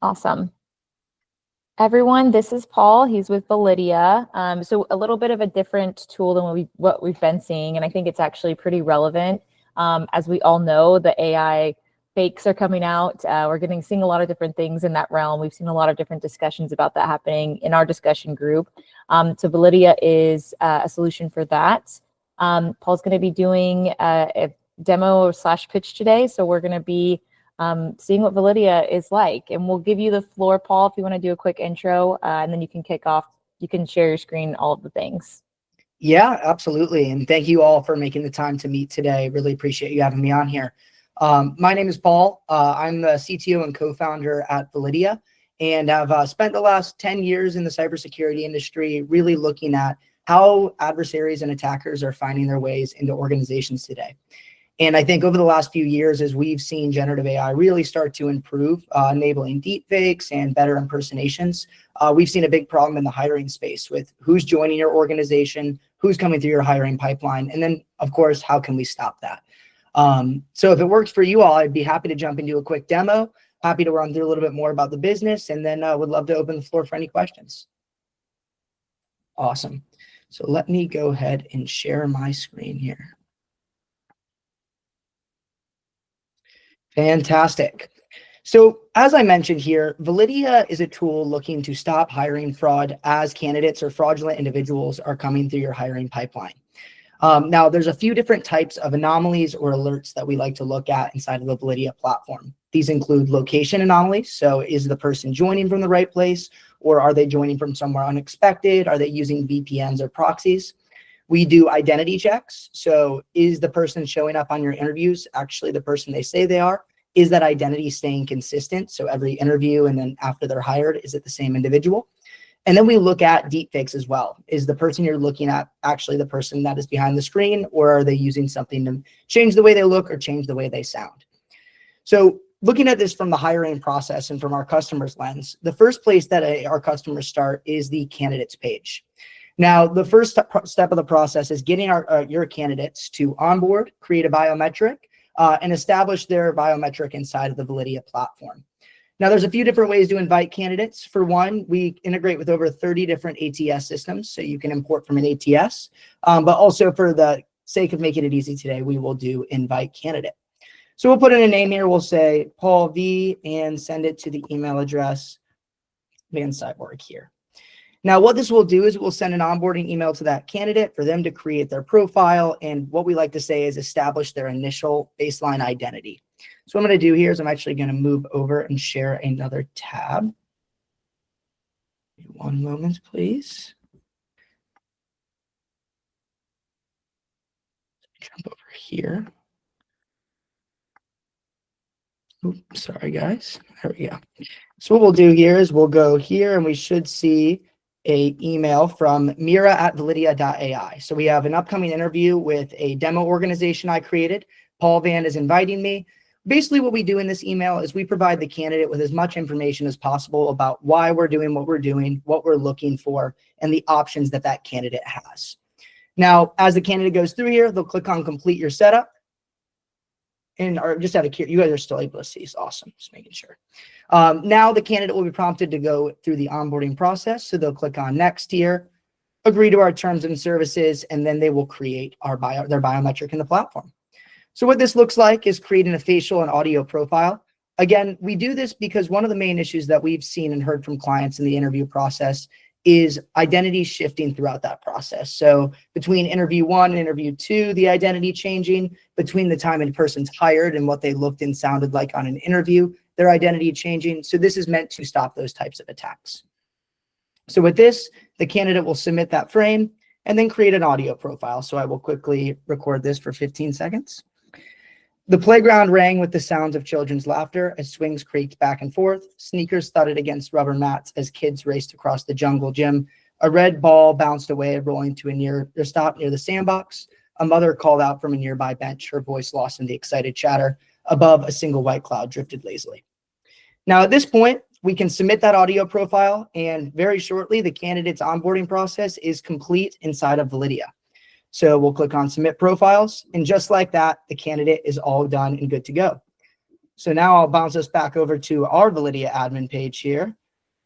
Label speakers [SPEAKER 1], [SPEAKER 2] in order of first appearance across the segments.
[SPEAKER 1] Awesome. Everyone, this is Paul. He's with Validia. So a little bit of a different tool than what we've been seeing, and I think it's actually pretty relevant. As we all know, the AI fakes are coming out. We're seeing a lot of different things in that realm. We've seen a lot of different discussions about that happening in our discussion group. So Validia is a solution for that. Paul's going to be doing a demo / pitch today. So we're going to be seeing what Validia is like. And we'll give you the floor, Paul, if you want to do a quick intro, and then you can kick off. You can share your screen, all of the things.
[SPEAKER 2] Yeah, absolutely. And thank you all for making the time to meet today. Really appreciate you having me on here. My name is Paul. I'm the CTO and co-founder at Validia, and I've spent the last 10 years in the cybersecurity industry really looking at how adversaries and attackers are finding their ways into organizations today. And I think over the last few years, as we've seen generative AI really start to improve, enabling deepfakes and better impersonations, we've seen a big problem in the hiring space with who's joining your organization, who's coming through your hiring pipeline, and then, of course, how can we stop that? So if it works for you all, I'd be happy to jump into a quick demo, happy to run through a little bit more about the business, and then would love to open the floor for any questions. Awesome. So let me go ahead and share my screen here. Fantastic. So as I mentioned here, Validia is a tool looking to stop hiring fraud as candidates or fraudulent individuals are coming through your hiring pipeline. Now, there's a few different types of anomalies or alerts that we like to look at inside of the Validia platform. These include location anomalies. So is the person joining from the right place, or are they joining from somewhere unexpected? Are they using VPNs or proxies? We do identity checks. So is the person showing up on your interviews actually the person they say they are? Is that identity staying consistent? So every interview and then after they're hired, is it the same individual? And then we look at deepfakes as well. Is the person you're looking at actually the person that is behind the screen, or are they using something to change the way they look or change the way they sound? So looking at this from the hiring process and from our customers' lens, the first place that our customers start is the candidates page. Now, the first step of the process is getting your candidates to onboard, create a biometric, and establish their biometric inside of the Validia platform. Now, there's a few different ways to invite candidates. For one, we integrate with over 30 different ATS systems, so you can import from an ATS. But also for the sake of making it easy today, we will do invite candidate. So we'll put in a name here. We'll say Paul V and send it to the email address Van Cyborg here. Now, what this will do is we'll send an onboarding email to that candidate for them to create their profile. And what we like to say is establish their initial baseline identity. So what I'm going to do here is I'm actually going to move over and share another tab. One moment, please. Jump over here. Oops, sorry, guys. There we go. So what we'll do here is we'll go here and we should see an email from mira@validia.ai. So we have an upcoming interview with a demo organization I created. Paul Van is inviting me. Basically what we do in this email is we provide the candidate with as much information as possible about why we're doing, what we're looking for, and the options that that candidate has. Now, as the candidate goes through here, they'll click on complete your setup. And just out of curiosity, you guys are still able to see. So awesome, just making sure. Now the candidate will be prompted to go through the onboarding process. So they'll click on next here, agree to our terms and services, and then they will create their biometric in the platform. So what this looks like is creating a facial and audio profile. Again, we do this because one of the main issues that we've seen and heard from clients in the interview process is identity shifting throughout that process. So between interview 1 and interview 2, the identity changing, between the time a person's hired and what they looked and sounded like on an interview, their identity changing. So this is meant to stop those types of attacks. So with this, the candidate will submit that frame and then create an audio profile. So I will quickly record this for 15 seconds. The playground rang with the sounds of children's laughter as swings creaked back and forth. Sneakers thudded against rubber mats as kids raced across the jungle gym. A red ball bounced away, rolling to a stop near the sandbox. A mother called out from a nearby bench, her voice lost in the excited chatter. Above, a single white cloud drifted lazily. Now, at this point, we can submit that audio profile, and very shortly, the candidate's onboarding process is complete inside of Validia. So we'll click on submit profiles, and just like that, the candidate is all done and good to go. So now I'll bounce us back over to our Validia admin page here,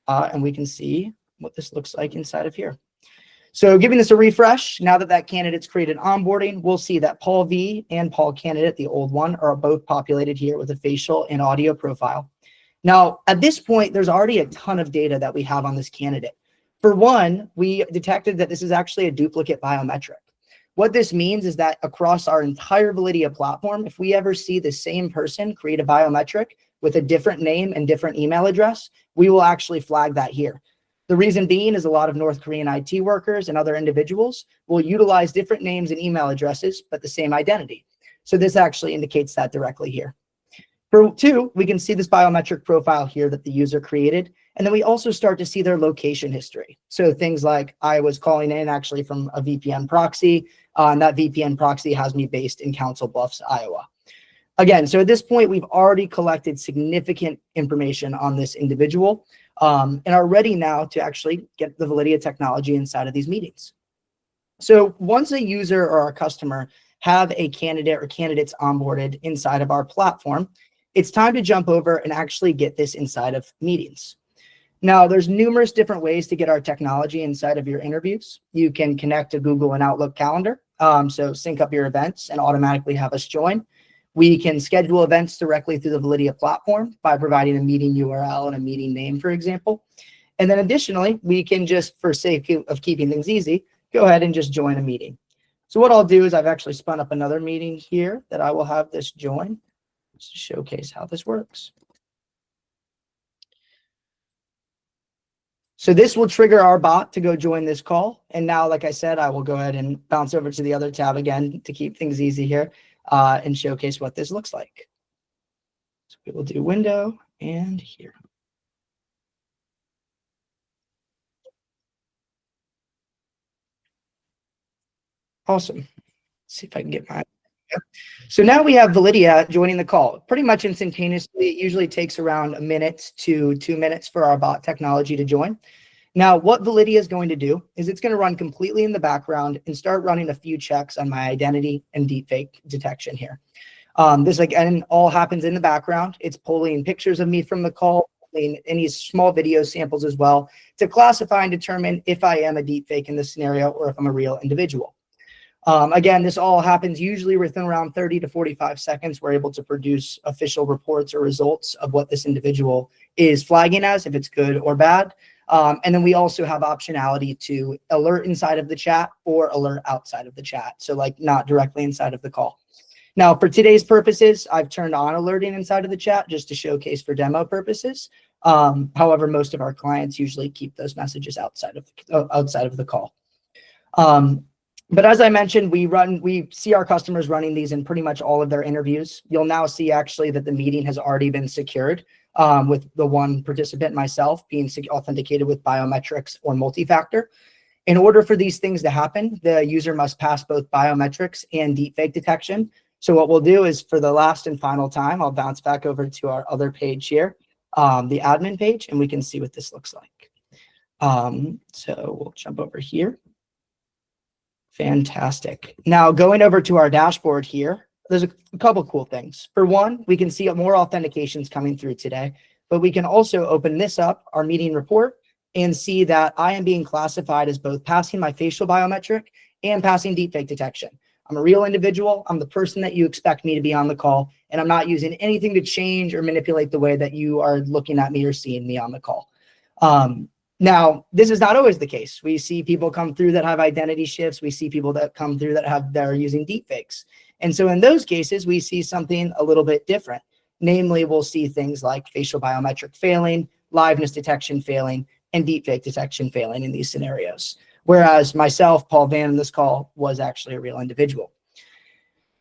[SPEAKER 2] and we can see what this looks like inside of here. So giving this a refresh, now that that candidate's created onboarding, we'll see that Paul V and Paul candidate, the old one, are both populated here with a facial and audio profile. Now, at this point, there's already a ton of data that we have on this candidate. For one, we detected that this is actually a duplicate biometric. What this means is that across our entire Validia platform, if we ever see the same person create a biometric with a different name and different email address, we will actually flag that here. The reason being is a lot of North Korean IT workers and other individuals will utilize different names and email addresses, but the same identity. So this actually indicates that directly here. For two, we can see this biometric profile here that the user created. And then we also start to see their location history. So things like I was calling in actually from a VPN proxy, and that VPN proxy has me based in Council Bluffs, Iowa. Again, so at this point, we've already collected significant information on this individual and are ready now to actually get the Validia technology inside of these meetings. So once a user or a customer have a candidate or candidates onboarded inside of our platform, it's time to jump over and actually get this inside of meetings. Now, there's numerous different ways to get our technology inside of your interviews. You can connect to Google and Outlook Calendar, so sync up your events and automatically have us join. We can schedule events directly through the Validia platform by providing a meeting URL and a meeting name, for example. And then additionally, we can just, for sake of keeping things easy, go ahead and just join a meeting. So what I'll do is I've actually spun up another meeting here that I will have this join to showcase how this works. So this will trigger our bot to go join this call. And now, like I said, I will go ahead and bounce over to the other tab again to keep things easy here and showcase what this looks like. So we will do window and here. Awesome. Let's see if I can get my. So now we have Validia joining the call pretty much instantaneously. It usually takes around a minute to 2 minutes for our bot technology to join. Now, what Validia is going to do is it's going to run completely in the background and start running a few checks on my identity and deepfake detection here. This, again, all happens in the background. It's pulling pictures of me from the call, any small video samples as well, to classify and determine if I am a deepfake in this scenario or if I'm a real individual. Again, this all happens usually within around 30 to 45 seconds. We're able to produce official reports or results of what this individual is flagging as, if it's good or bad. And then we also have optionality to alert inside of the chat or alert outside of the chat. So like not directly inside of the call. Now, for today's purposes, I've turned on alerting inside of the chat just to showcase for demo purposes. However, most of our clients usually keep those messages outside of the call. But as I mentioned, we see our customers running these in pretty much all of their interviews. You'll now see actually that the meeting has already been secured with the one participant, myself, being authenticated with biometrics or multi-factor. In order for these things to happen, the user must pass both biometrics and deepfake detection. So what we'll do is for the last and final time, I'll bounce back over to our other page here, the admin page, and we can see what this looks like. So we'll jump over here. Fantastic. Now going over to our dashboard here, there's a couple cool things. For one, we can see more authentications coming through today, but we can also open this up, our meeting report, and see that I am being classified as both passing my facial biometric and passing deepfake detection. I'm a real individual. I'm the person that you expect me to be on the call, and I'm not using anything to change or manipulate the way that you are looking at me or seeing me on the call. Now, this is not always the case. We see people come through that have identity shifts. We see people that come through that are using deepfakes. And so in those cases, we see something a little bit different. Namely, we'll see things like facial biometric failing, liveness detection failing, and deepfake detection failing in these scenarios. Whereas myself, Paul Van, in this call was actually a real individual.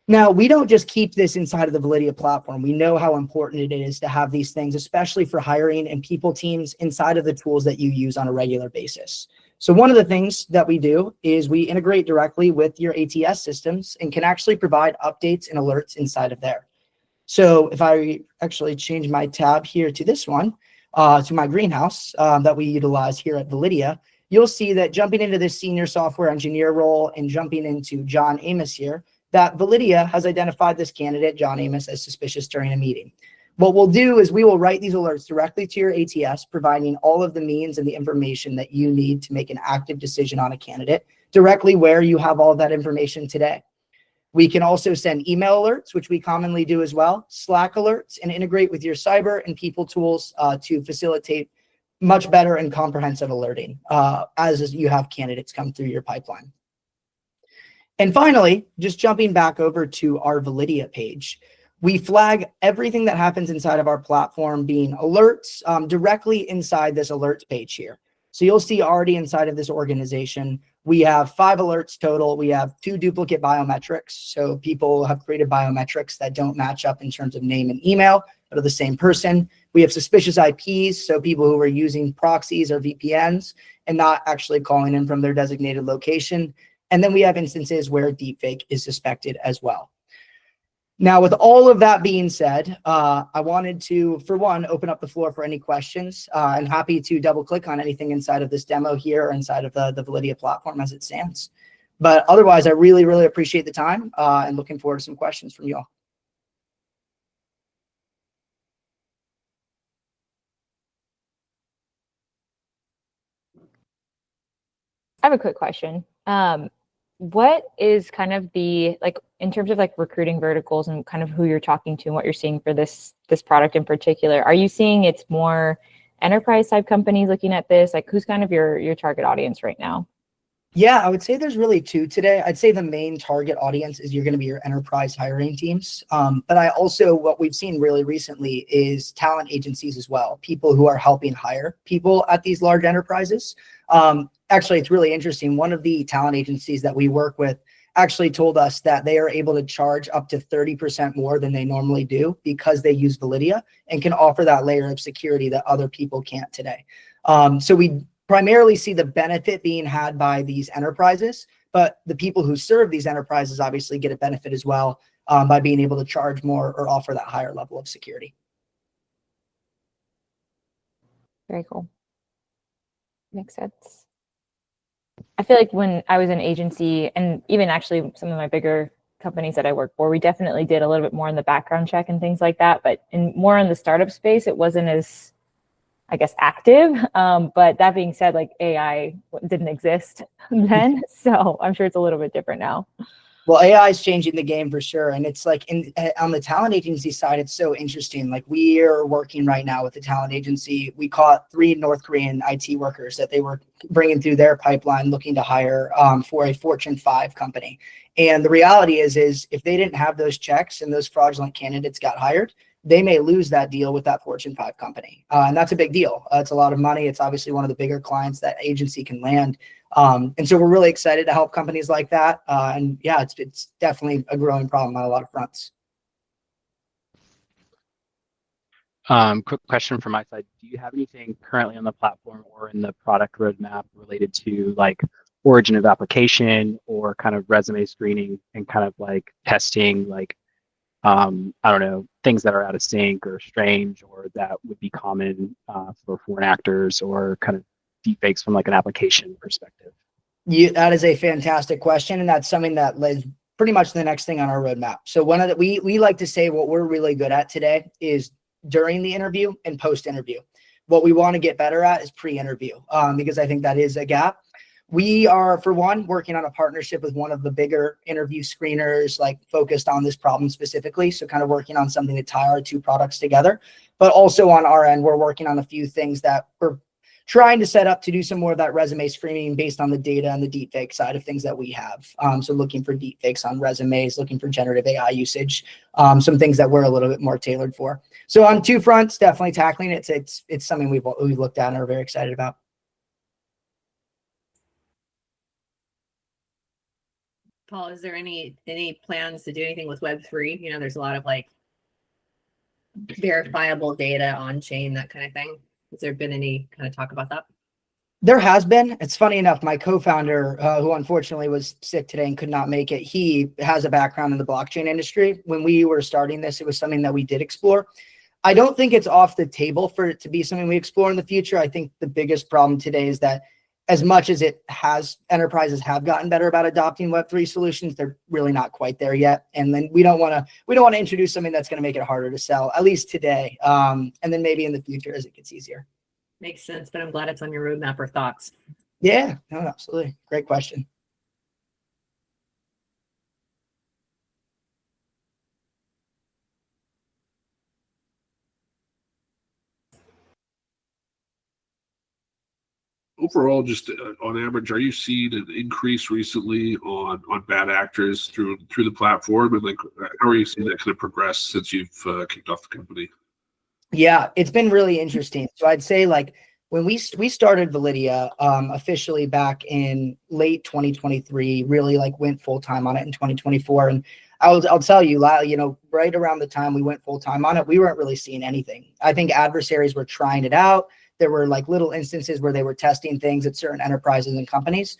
[SPEAKER 2] Now, we don't just keep this inside of the Validia platform. We know how important it is to have these things, especially for hiring and people teams inside of the tools that you use on a regular basis. So one of the things that we do is we integrate directly with your ATS systems and can actually provide updates and alerts inside of there. So if I actually change my tab here to this one, to my greenhouse that we utilize here at Validia, you'll see that jumping into this senior software engineer role and jumping into John Amos here, that Validia has identified this candidate, John Amos, as suspicious during a meeting. What we'll do is we will write these alerts directly to your ATS, providing all of the means and the information that you need to make an active decision on a candidate directly where you have all of that information today. We can also send email alerts, which we commonly do as well, Slack alerts, and integrate with your cyber and people tools to facilitate much better and comprehensive alerting as you have candidates come through your pipeline. And finally, just jumping back over to our Validia page, we flag everything that happens inside of our platform being alerts directly inside this alerts page here. So you'll see already inside of this organization, we have 5 alerts total. We have 2 duplicate biometrics. So people have created biometrics that don't match up in terms of name and email, but are the same person. We have suspicious IPs. So people who are using proxies or VPNs and not actually calling in from their designated location. And then we have instances where deepfake is suspected as well. Now, with all of that being said, I wanted to, for one, open up the floor for any questions. I'm happy to double click on anything inside of this demo here or inside of the Validia platform as it stands. But otherwise, I really, really appreciate the time and looking forward to some questions from you all.
[SPEAKER 1] I have a quick question. What is kind of the, like, in terms of like recruiting verticals and kind of who you're talking to and what you're seeing for this product in particular, are you seeing it's more enterprise type companies looking at this? Like, who's kind of your target audience right now?
[SPEAKER 2] Yeah, I would say there's really 2 today. I'd say the main target audience is you're going to be your enterprise hiring teams. But I also, what we've seen really recently is talent agencies as well, people who are helping hire people at these large enterprises. Actually, it's really interesting. One of the talent agencies that we work with actually told us that they are able to charge up to 30% more than they normally do because they use Validia and can offer that layer of security that other people can't today. So we primarily see the benefit being had by these enterprises, but the people who serve these enterprises obviously get a benefit as well by being able to charge more or offer that higher level of security.
[SPEAKER 1] Very cool. Makes sense. I feel like when I was in agency, and even actually some of my bigger companies that I work for, we definitely did a little bit more in the background check and things like that. But more in the startup space, it wasn't as, I guess, active. But that being said, like, AI didn't exist then. So I'm sure it's a little bit different now.
[SPEAKER 2] Well, AI is changing the game for sure. And it's like on the talent agency side, it's so interesting. Like, we are working right now with the talent agency. We caught 3 North Korean IT workers that they were bringing through their pipeline looking to hire for a Fortune 5 company. And the reality is if they didn't have those checks and those fraudulent candidates got hired, they may lose that deal with that Fortune 5 company. And that's a big deal. It's a lot of money. It's obviously one of the bigger clients that agency can land. And so we're really excited to help companies like that. And yeah, it's definitely a growing problem on a lot of fronts.
[SPEAKER 3] Quick question from my side. Do you have anything currently on the platform or in the product roadmap related to like origin of application or kind of resume screening and kind of like testing, like, I don't know, things that are out of sync or strange or that would be common for foreign actors or kind of deepfakes from like an application perspective?
[SPEAKER 2] That is a fantastic question. And that's something that is pretty much the next thing on our roadmap. So we like to say what we're really good at today is during the interview and post-interview. What we want to get better at is pre-interview because I think that is a gap. We are, for one, working on a partnership with one of the bigger interview screeners, like focused on this problem specifically. So kind of working on something to tie our 2 products together. But also on our end, we're working on a few things that we're trying to set up to do some more of that resume screening based on the data and the deepfake side of things that we have. So looking for deepfakes on resumes, looking for generative AI usage, some things that we're a little bit more tailored for. So on 2 fronts, definitely tackling it. It's something we've looked at and are very excited about.
[SPEAKER 4] Paul, is there any plans to do anything with Web3? You know, there's a lot of like verifiable data on chain, that kind of thing. Has there been any kind of talk about that?
[SPEAKER 2] There has been. It's funny enough, my co-founder, who unfortunately was sick today and could not make it, he has a background in the blockchain industry. When we were starting this, it was something that we did explore. I don't think it's off the table for it to be something we explore in the future. I think the biggest problem today is that as much as enterprises have gotten better about adopting Web3 solutions, they're really not quite there yet. And then we don't want to introduce something that's going to make it harder to sell, at least today. And then maybe in the future as it gets easier.
[SPEAKER 4] Makes sense, but I'm glad it's on your roadmap or thoughts.
[SPEAKER 2] Yeah, no, absolutely. Great question.
[SPEAKER 5] Overall, just on average, are you seeing an increase recently on bad actors through the platform, and like how are you seeing that kind of progress since you've kicked off the company?
[SPEAKER 2] Yeah, it's been really interesting. So I'd say like when we started Validia officially back in late 2023, really like went full time on it in 2024, and I'll tell you, right around the time we went full time on it, we weren't really seeing anything. I think adversaries were trying it out. There were like little instances where they were testing things at certain enterprises and companies,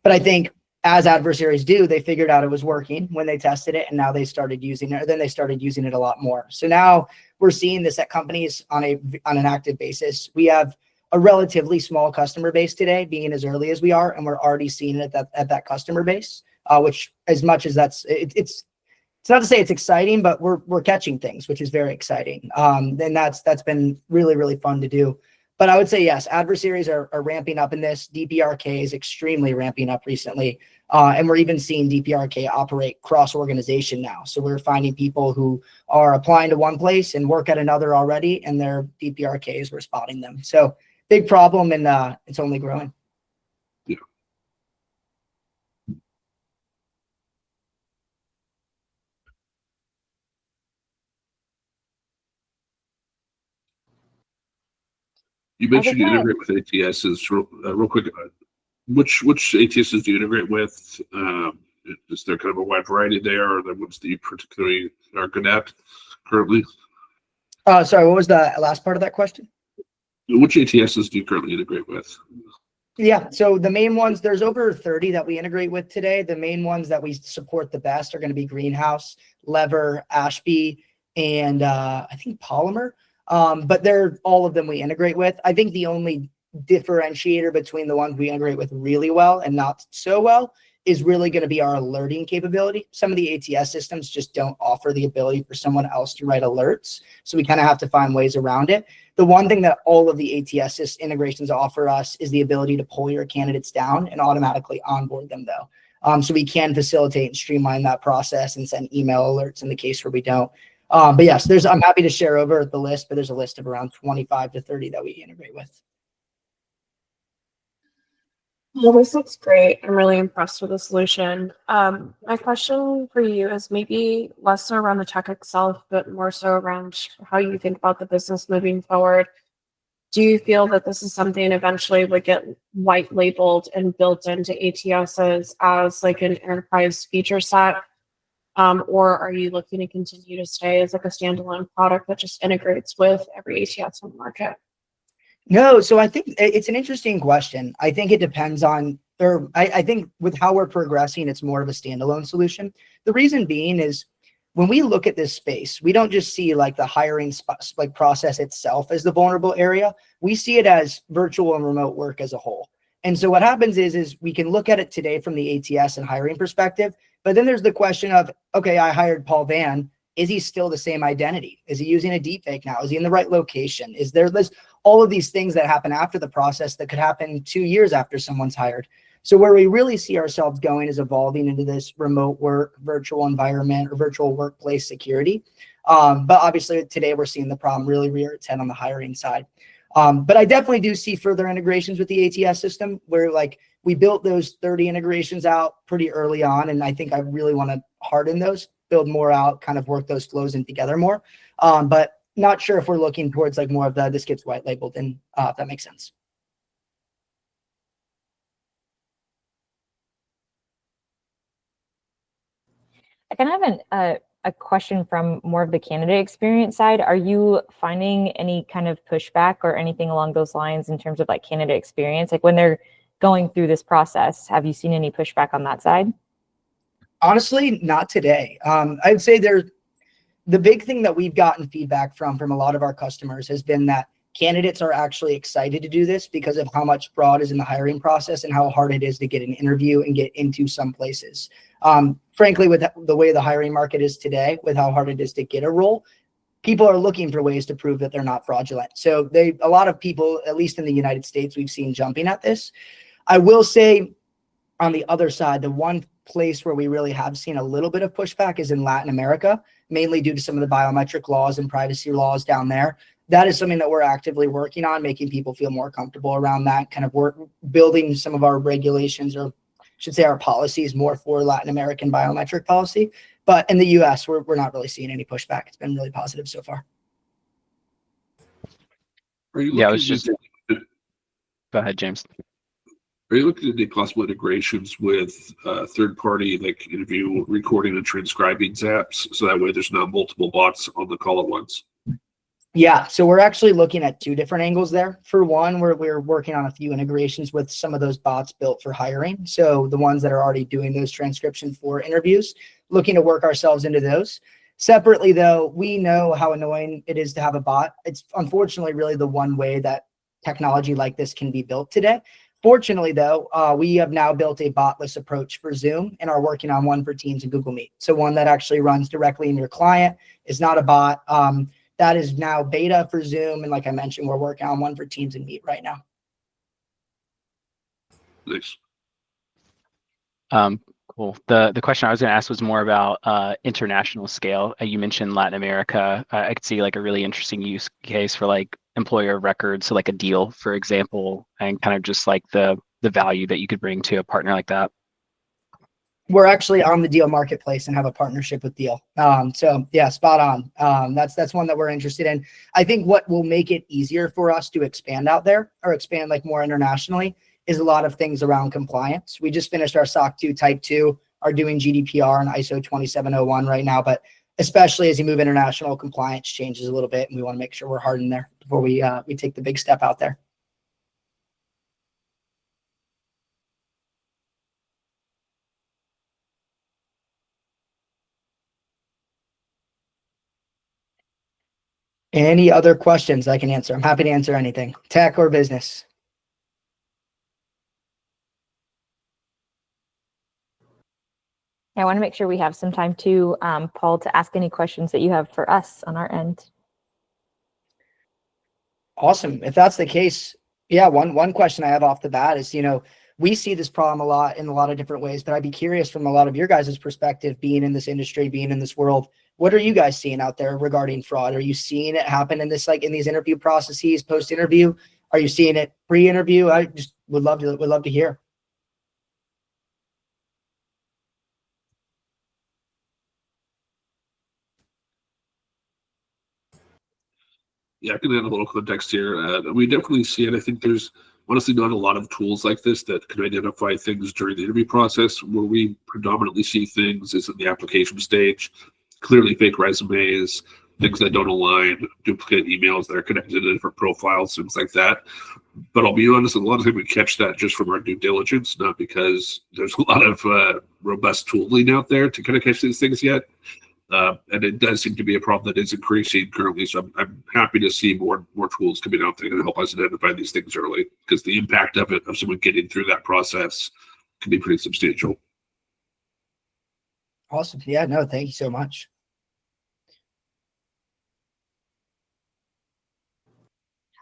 [SPEAKER 2] but I think as adversaries do, they figured out it was working when they tested it, and now they started using it. Or then they started using it a lot more. So now we're seeing this at companies on an active basis. We have a relatively small customer base today, being as early as we are, and we're already seeing it at that customer base. Which, as much as it's not to say it's exciting, but we're catching things, which is very exciting. And that's been really, really fun to do. But I would say, yes, adversaries are ramping up in this. DPRK is extremely ramping up recently. And we're even seeing DPRK operate cross-organization now. So we're finding people who are applying to one place and work at another already, and their DPRKs, we're spotting them. So big problem, and it's only growing.
[SPEAKER 5] Yeah. You mentioned you integrate with ATSs. Real quick, which ATSs do you integrate with? Is there kind of a wide variety there, or the ones that you particularly are good at currently?
[SPEAKER 2] Sorry, what was the last part of that question?
[SPEAKER 5] Which ATSs do you currently integrate with?
[SPEAKER 2] Yeah, so the main ones, there's over 30 that we integrate with today. The main ones that we support the best are going to be Greenhouse, Lever, Ashby, and I think Polymer. But they're all of them we integrate with. I think the only differentiator between the ones we integrate with really well and not so well is really going to be our alerting capability. Some of the ATS systems just don't offer the ability for someone else to write alerts. So we kind of have to find ways around it. The one thing that all of the ATS integrations offer us is the ability to pull your candidates down and automatically onboard them, though. So we can facilitate and streamline that process and send email alerts in the case where we don't. But yes, I'm happy to share over the list, but there's a list of around 25 to 30 that we integrate with.
[SPEAKER 6] Well, this looks great. I'm really impressed with the solution. My question for you is maybe less so around the tech itself, but more so around how you think about the business moving forward. Do you feel that this is something eventually would get white labeled and built into ATSs as like an enterprise feature set? Or are you looking to continue to stay as like a standalone product that just integrates with every ATS on the market?
[SPEAKER 2] No, so I think it's an interesting question. I think it depends on, or I think with how we're progressing, it's more of a standalone solution. The reason being is when we look at this space, we don't just see like the hiring process itself as the vulnerable area. We see it as virtual and remote work as a whole. And so what happens is we can look at it today from the ATS and hiring perspective, but then there's the question of, okay, I hired Paul Van. Is he still the same identity? Is he using a deepfake now? Is he in the right location? Is there all of these things that happen after the process that could happen 2 years after someone's hired? So where we really see ourselves going is evolving into this remote work, virtual environment, or virtual workplace security. But obviously today we're seeing the problem really rear its head on the hiring side. But I definitely do see further integrations with the ATS system where like we built those 30 integrations out pretty early on. And I think I really want to harden those, build more out, kind of work those flows in together more. But not sure if we're looking towards like more of this gets white labeled, and if that makes sense.
[SPEAKER 1] I kind of have a question from more of the candidate experience side. Are you finding any kind of pushback or anything along those lines in terms of like candidate experience? Like when they're going through this process, have you seen any pushback on that side?
[SPEAKER 2] Honestly, not today. I'd say the big thing that we've gotten feedback from a lot of our customers has been that candidates are actually excited to do this because of how much fraud is in the hiring process and how hard it is to get an interview and get into some places. Frankly, with the way the hiring market is today, with how hard it is to get a role, people are looking for ways to prove that they're not fraudulent. So a lot of people, at least in the United States, we've seen jumping at this. I will say on the other side, the one place where we really have seen a little bit of pushback is in Latin America, mainly due to some of the biometric laws and privacy laws down there. That is something that we're actively working on, making people feel more comfortable around that, kind of work, building some of our regulations, or I should say our policies more for Latin American biometric policy. But in the US, we're not really seeing any pushback. It's been really positive so far.
[SPEAKER 5] Are you
[SPEAKER 3] Yeah, I
[SPEAKER 5] looking
[SPEAKER 3] was just.
[SPEAKER 5] at,
[SPEAKER 3] Go ahead, James.
[SPEAKER 5] are you looking at any possible integrations with third-party like interview recording and transcribing apps, so that way there's not multiple bots on the call at once?
[SPEAKER 2] Yeah, so we're actually looking at two different angles there. For one, we're working on a few integrations with some of those bots built for hiring. So the ones that are already doing those transcriptions for interviews, looking to work ourselves into those. Separately, though, we know how annoying it is to have a bot. It's unfortunately really the one way that technology like this can be built today. Fortunately, though, we have now built a botless approach for Zoom and are working on one for Teams and Google Meet. So one that actually runs directly in your client, is not a bot. That is now beta for Zoom. And like I mentioned, we're working on one for Teams and Meet right now.
[SPEAKER 5] Thanks.
[SPEAKER 3] Cool. The question I was going to ask was more about international scale. You mentioned Latin America. I could see like a really interesting use case for like employer of record. So like a deal, for example, and kind of just like the value that you could bring to a partner like that.
[SPEAKER 2] We're actually on the Deal marketplace and have a partnership with Deal. So yeah, spot on. That's one that we're interested in. I think what will make it easier for us to expand out there, or expand like more internationally, is a lot of things around compliance. We just finished our SOC 2 Type 2, are doing GDPR and ISO 27001 right now, but especially as you move international, compliance changes a little bit, and we want to make sure we're hardened there before we take the big step out there. Any other questions I can answer? I'm happy to answer anything, tech or business.
[SPEAKER 1] I want to make sure we have some time to, Paul, to ask any questions that you have for us on our end.
[SPEAKER 2] Awesome. If that's the case, yeah, one question I have off the bat is, we see this problem a lot in a lot of different ways, but I'd be curious from a lot of your guys' perspective, being in this industry, being in this world, what are you guys seeing out there regarding fraud? Are you seeing it happen in this, like in these interview processes, post-interview? Are you seeing it pre-interview? I just would love to hear.
[SPEAKER 5] Yeah, I can add a little context here. We definitely see it. I think there's honestly not a lot of tools like this that can identify things during the interview process. Where we predominantly see things is in the application stage, clearly fake resumes, things that don't align, duplicate emails that are connected to different profiles, things like that. But I'll be honest, a lot of times we catch that just from our due diligence, not because there's a lot of robust tooling out there to kind of catch these things yet. And it does seem to be a problem that is increasing currently. So I'm happy to see more tools coming out there to help us identify these things early, because the impact of someone getting through that process can be pretty substantial.
[SPEAKER 2] Awesome. Yeah, no, thank you so much.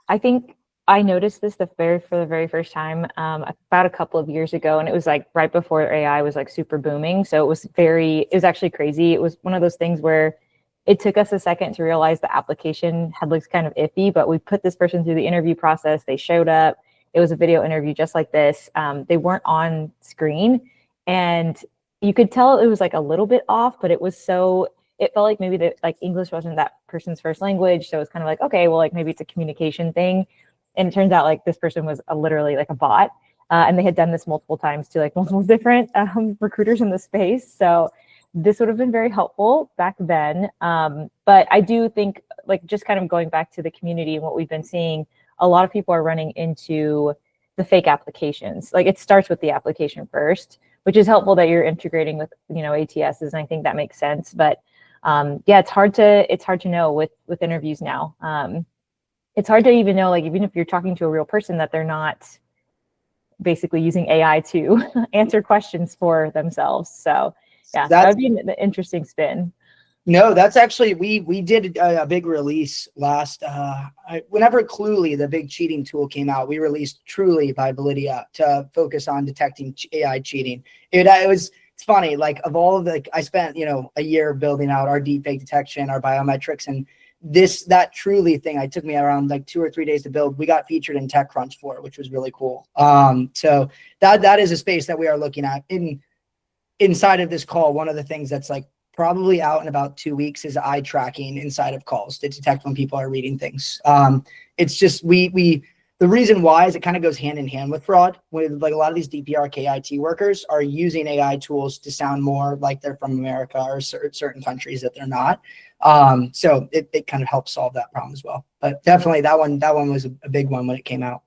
[SPEAKER 1] I think I noticed this for the very first time about a couple of years ago, and it was like right before AI was like super booming. So it was actually crazy. It was one of those things where it took us a second to realize the application had looked kind of iffy, but we put this person through the interview process. They showed up. It was a video interview just like this. They weren't on screen, and you could tell it was like a little bit off, but it felt like maybe like English wasn't that person's first language. So it's kind of like, okay, well, like maybe it's a communication thing. And it turns out like this person was literally like a bot. And they had done this multiple times to like multiple different recruiters in the space. So this would have been very helpful back then. But I do think, like, just kind of going back to the community and what we've been seeing, a lot of people are running into the fake applications. Like, it starts with the application first, which is helpful that you're integrating with, ATSs. And I think that makes sense. But yeah, it's hard to know with interviews now. it's hard to even know, like, even if you're talking to a real person, that they're not basically using AI to answer questions for themselves. So yeah, that would be an interesting spin.
[SPEAKER 2] No, that's actually, we did a big release last, whenever Cluely, the big cheating tool, came out, we released Truly by Validia to focus on detecting AI cheating. It's funny, like, of all of the, I spent, a year building out our deepfake detection, our biometrics, and that Truly thing, it took me around like 2 or 3 days to build. We got featured in TechCrunch for it, which was really cool. So that is a space that we are looking at. Inside of this call, one of the things that's like probably out in about 2 weeks is eye tracking inside of calls to detect when people are reading things. It's just, the reason why is it kind of goes hand in hand with fraud. With like a lot of these DPR KIT workers are using AI tools to sound more like they're from America or certain countries that they're not. So it kind of helps solve that problem as well. But definitely that one was a big one when it came out.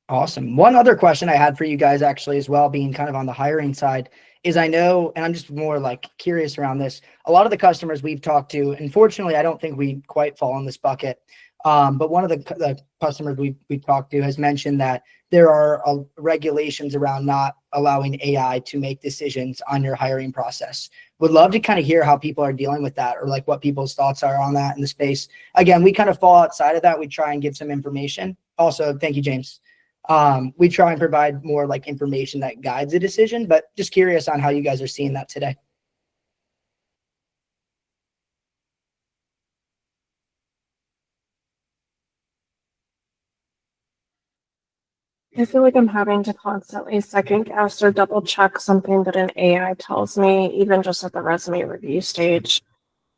[SPEAKER 2] Awesome. One other question I had for you guys actually as well, being kind of on the hiring side, is I know, and I'm just more like curious around this, a lot of the customers we've talked to, unfortunately, I don't think we quite fall in this bucket. But one of the customers we've talked to has mentioned that there are regulations around not allowing AI to make decisions on your hiring process. Would love to kind of hear how people are dealing with that, or like what people's thoughts are on that in the space. Again, we kind of fall outside of that. We try and give some information. Also, thank you, James. We try and provide more like information that guides a decision, but just curious on how you guys are seeing that today.
[SPEAKER 6] I feel like I'm having to constantly second guess or double check something that an AI tells me, even just at the resume review stage.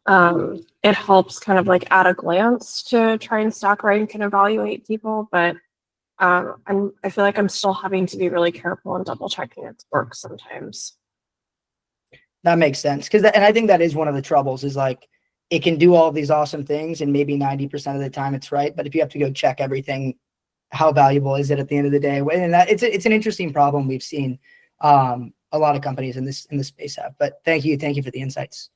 [SPEAKER 6] It helps kind of like at a glance to try and stack rank and evaluate people, but I feel like I'm still having to be really careful and double checking its work sometimes.
[SPEAKER 2] That makes sense. And I think that is one of the troubles, is like, it can do all of these awesome things and maybe 90% of the time it's right. But if you have to go check everything, how valuable is it at the end of the day? And that it's an interesting problem we've seen a lot of companies in this space have. But thank you for the insights.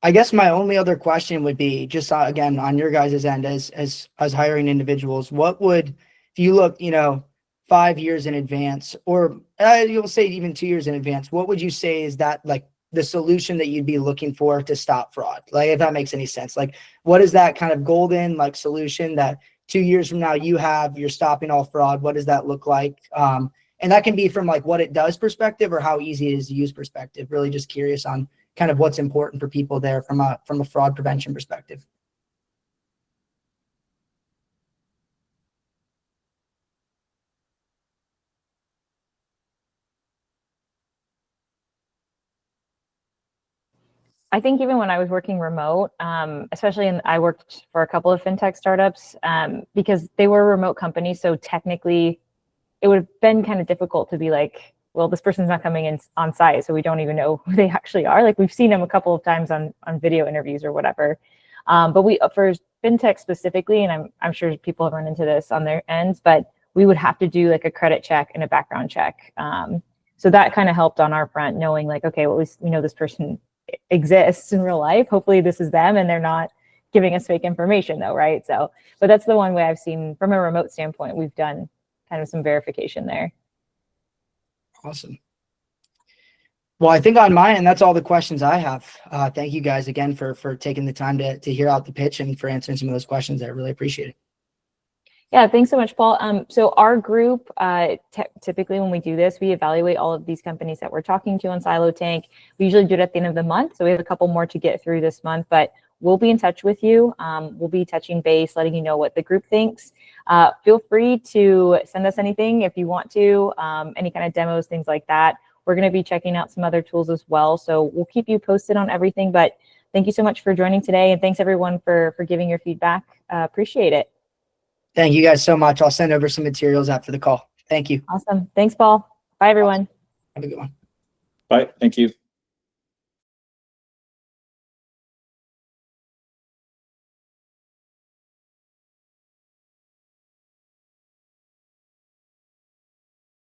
[SPEAKER 2] I guess my only other question would be just again on your guys' end as hiring individuals, what would, if you look 5 years in advance, or you'll say even 2 years in advance, what would you say is that like the solution that you'd be looking for to stop fraud? Like, if that makes any sense, like what is that kind of golden like solution that 2 years from now you're stopping all fraud? What does that look like? And that can be from like what it does perspective or how easy it is to use perspective. Really just curious on kind of what's important for people there from a fraud prevention perspective.
[SPEAKER 1] I think even when I was working remote, especially I worked for a couple of fintech startups because they were remote companies. So technically it would have been kind of difficult to be like, well, this person's not coming in on site, so we don't even know who they actually are. Like, we've seen them a couple of times on video interviews or whatever. But for fintech specifically, and I'm sure people have run into this on their ends, but we would have to do like a credit check and a background check. So that kind of helped on our front, knowing like, okay, well, at least we know this person exists in real life. Hopefully this is them and they're not giving us fake information though, right? So, but that's the one way I've seen from a remote standpoint, we've done kind of some verification there.
[SPEAKER 2] Awesome. Well, I think on my end, that's all the questions I have. Thank you guys again for taking the time to hear out the pitch and for answering some of those questions. I really appreciate it.
[SPEAKER 1] Yeah, thanks so much, Paul. So our group, typically when we do this, we evaluate all of these companies that we're talking to on Syelo Tank. We usually do it at the end of the month. So we have a couple more to get through this month, but we'll be in touch with you. We'll be touching base, letting you know what the group thinks. Feel free to send us anything if you want to, any kind of demos, things like that. We're going to be checking out some other tools as well. So we'll keep you posted on everything, but thank you so much for joining today. And thanks everyone for giving your feedback. Appreciate it.
[SPEAKER 2] Thank you guys so much. I'll send over some materials after the call. Thank you.
[SPEAKER 1] Awesome. Thanks, Paul. Bye, everyone.
[SPEAKER 2] Have a good one.
[SPEAKER 7] Bye. Thank you.